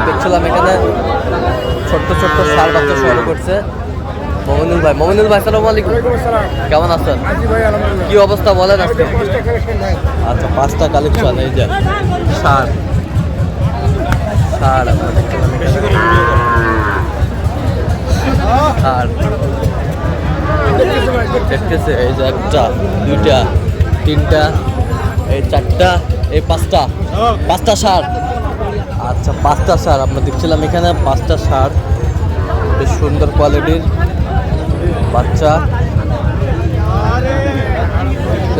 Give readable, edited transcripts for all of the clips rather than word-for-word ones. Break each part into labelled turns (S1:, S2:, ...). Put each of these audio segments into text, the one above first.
S1: দেখছিলাম এখানে ছোট্ট ছোট্ট ষাঁড় বাচ্চা শুরু করছে। মমিনুল ভাই সালাম আলাইকুম, কেমন আছেন? কি অবস্থা বলেন আজকে? আচ্ছা, 5টা কালেকশন। এই যে ষাঁড় আমরা দেখছিলাম দেখতেছে। এই যে 1টা 2টা 3টা এই 4টা এই 5টা ষাঁড়। আচ্ছা, 5টা ষাঁড় আমরা দেখছিলাম এখানে। 5টা ষাঁড়, বেশ সুন্দর কোয়ালিটির বাচ্চা।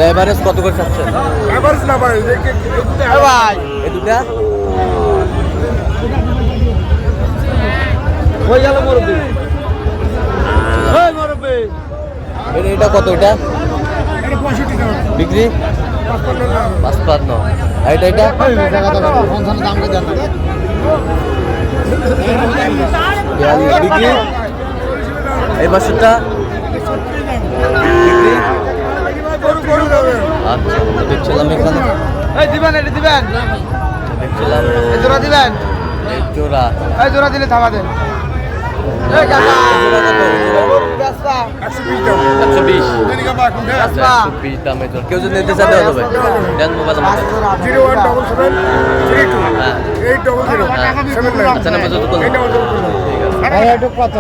S1: এভারেজ কত করে চাচ্ছেন? এই দুটা এটা কত? এটা বিক্রি 55। এটা বিক্রি। এই বাসুরটা বিক্রি। আচ্ছা, দেখছিলাম এখানে দেখছিলাম জোড়া
S2: দিলে থামা দেন।
S1: 120 দামে জোড়া। কেউ যদি নিতে চায় দেওয়া যাবে। দেন মোবাইল নাম্বার। 0100 800 7
S2: কত